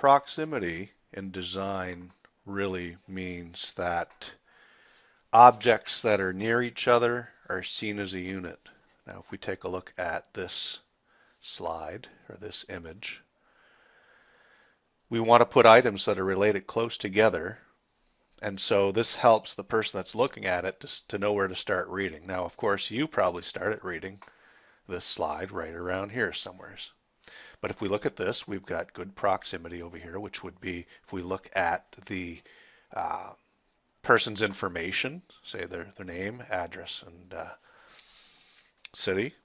Proximity in design really means that objects that are near each other are seen as a unit. Now, if we take a look at this slide or this image, we want to put items that are related close together. And so this helps the person that's looking at it to know where to start reading. Now, of course, you probably started reading this slide right around here somewhere. But if we look at this, we've got good proximity over here, which would be if we look at the uh, person's information, say their name, address, and city,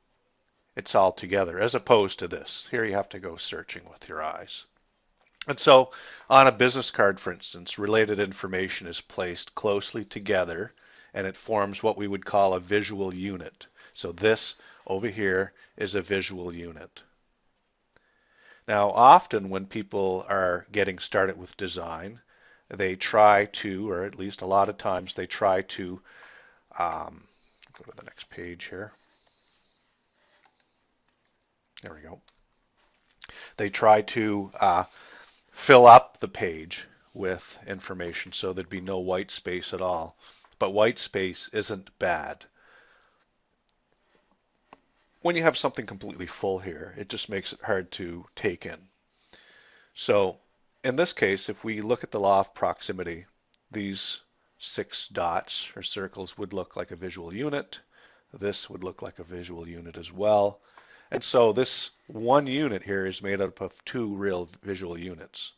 it's all together, as opposed to this. Here you have to go searching with your eyes. And so on a business card, for instance, related information is placed closely together and it forms what we would call a visual unit. So this over here is a visual unit. Now, often when people are getting started with design, they try to, or at least a lot of times, they try to go to the next page here. There we go. They try to fill up the page with information so there'd be no white space at all. But white space isn't bad. When you have something completely full here, it just makes it hard to take in. So in this case, if we look at the law of proximity, these 6 dots or circles would look like a visual unit. This would look like a visual unit as well. And so this one unit here is made up of 2 real visual units.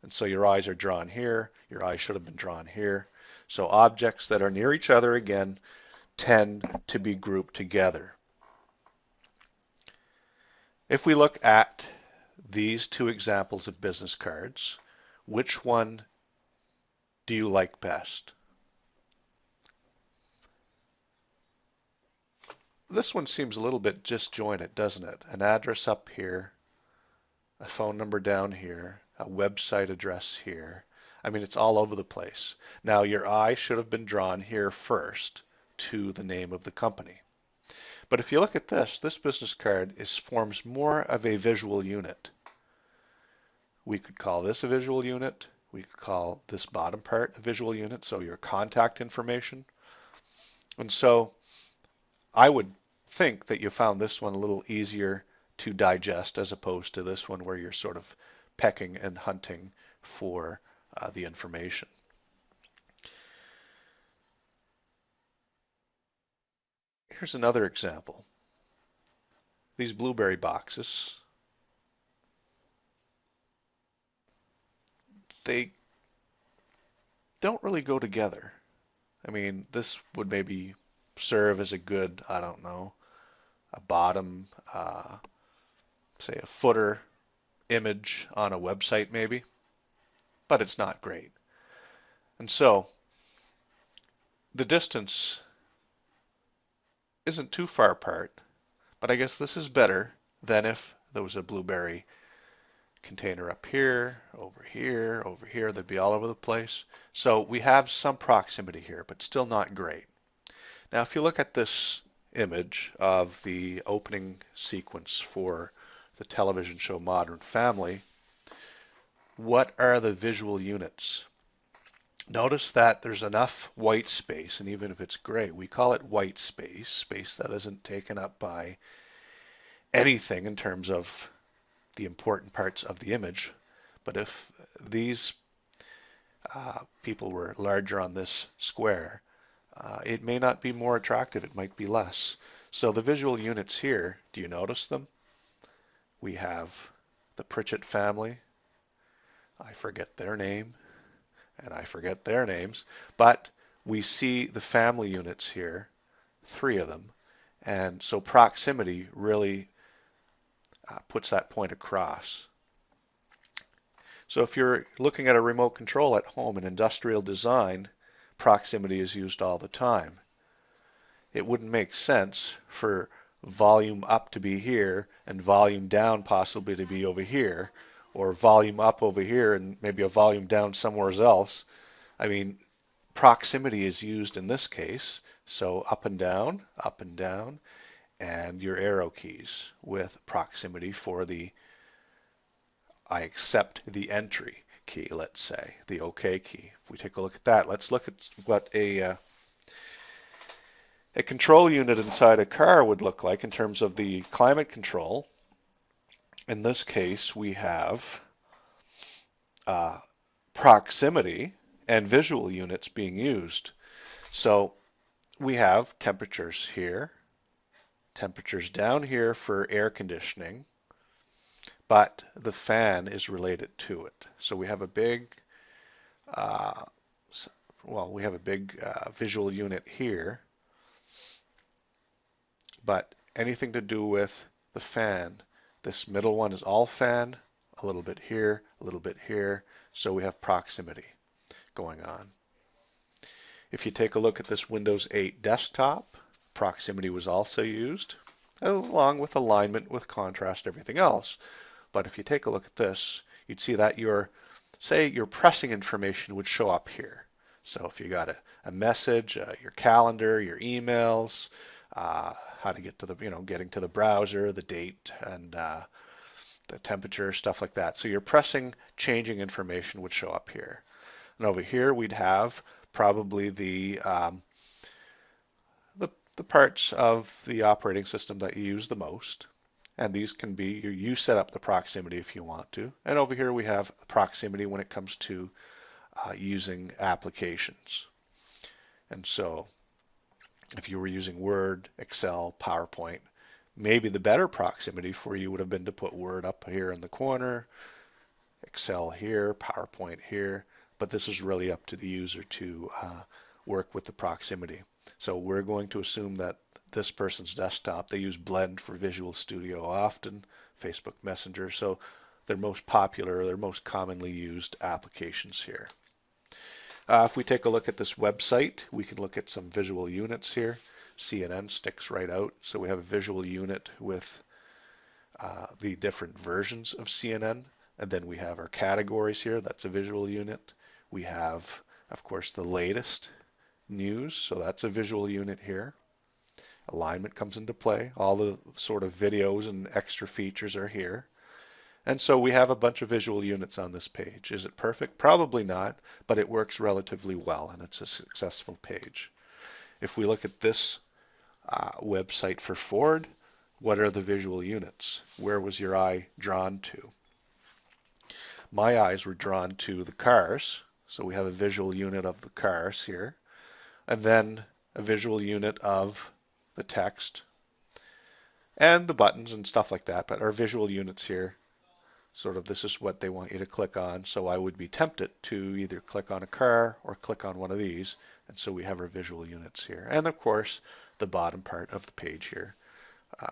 And so your eyes are drawn here, your eyes should have been drawn here. So objects that are near each other, again, tend to be grouped together. If we look at these 2 examples of business cards, which one do you like best? This one seems a little bit disjointed, doesn't it? An address up here, a phone number down here, a website address here. I mean, it's all over the place. Now, your eye should have been drawn here first to the name of the company. But if you look at this business card forms more of a visual unit. We could call this a visual unit. We could call this bottom part a visual unit, so your contact information. And so I would think that you found this one a little easier to digest as opposed to this one where you're sort of pecking and hunting for the information. Here's another example. These blueberry boxes, they don't really go together. I mean, this would maybe serve as a good, I don't know, a bottom, say a footer image on a website maybe, but it's not great. And so the distance isn't too far apart, but I guess this is better than if there was a blueberry container up here, over here, over here. They'd be all over the place. So we have some proximity here, but still not great. Now, if you look at this image of the opening sequence for the television show Modern Family, what are the visual units? Notice that there's enough white space, and even if it's gray, we call it white space, space that isn't taken up by anything in terms of the important parts of the image. But if these people were larger on this square, it may not be more attractive, it might be less. So the visual units here, do you notice them? We have the Pritchett family. I forget their name, and I forget their names, but we see the family units here, 3 of them, and so proximity really puts that point across. So if you're looking at a remote control at home in industrial design, proximity is used all the time. It wouldn't make sense for volume up to be here and volume down possibly to be over here, or volume up over here and maybe a volume down somewhere else. I mean, proximity is used in this case, so up and down, and your arrow keys with proximity for the I accept the entry key, let's say, the OK key. If we take a look at that, let's look at what a control unit inside a car would look like in terms of the climate control. In this case, we have proximity and visual units being used. So we have temperatures here, temperatures down here for air conditioning, but the fan is related to it. So we have a big, visual unit here, but anything to do with the fan, this middle one is all fan, a little bit here, a little bit here, so we have proximity going on. If you take a look at this Windows 8 desktop, proximity was also used, along with alignment, with contrast, everything else. But if you take a look at this, you'd see that your pressing information would show up here. So if you got a message, your calendar, your emails, how to get to the, getting to the browser, the date, and the temperature, stuff like that. So your pressing, changing information would show up here. And over here we'd have probably the parts of the operating system that you use the most. And these can be, you set up the proximity if you want to. And over here we have proximity when it comes to using applications. And so if you were using Word, Excel, PowerPoint, maybe the better proximity for you would have been to put Word up here in the corner, Excel here, PowerPoint here, but this is really up to the user to work with the proximity. So we're going to assume that this person's desktop, they use Blend for Visual Studio often, Facebook Messenger, so they're most popular, they're most commonly used applications here. If we take a look at this website, we can look at some visual units here. CNN sticks right out, so we have a visual unit with the different versions of CNN, and then we have our categories here, that's a visual unit. We have, of course, the latest news, so that's a visual unit here. Alignment comes into play. All the sort of videos and extra features are here. And so we have a bunch of visual units on this page. Is it perfect? Probably not, but it works relatively well and it's a successful page. If we look at this website for Ford, what are the visual units? Where was your eye drawn to? My eyes were drawn to the cars. So we have a visual unit of the cars here. And then a visual unit of the text and the buttons and stuff like that, but our visual units here, sort of this is what they want you to click on, so I would be tempted to either click on a car or click on one of these, and so we have our visual units here. And of course, the bottom part of the page here,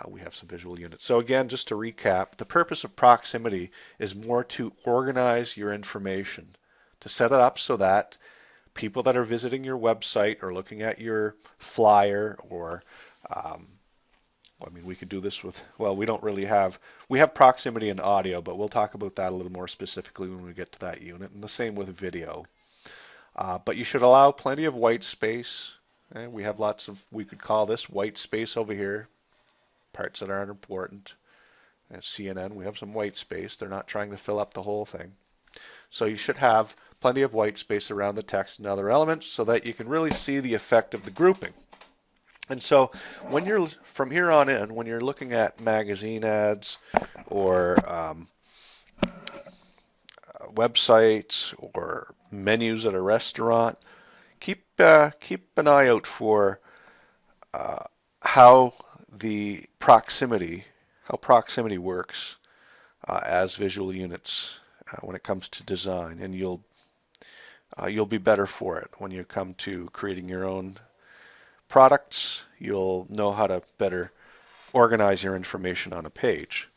we have some visual units. So again, just to recap, the purpose of proximity is more to organize your information, to set it up so that people that are visiting your website or looking at your flyer or we could do this with, we don't really have, we have proximity and audio, but we'll talk about that a little more specifically when we get to that unit, and the same with video. But you should allow plenty of white space. We have lots of, we could call this white space over here, parts that aren't important. At CNN, we have some white space. They're not trying to fill up the whole thing. So you should have plenty of white space around the text and other elements so that you can really see the effect of the grouping. And so when you're, from here on in, when you're looking at magazine ads or websites or menus at a restaurant, keep an eye out for how proximity works as visual units when it comes to design, and you'll be better for it when you come to creating your own products. You'll know how to better organize your information on a page.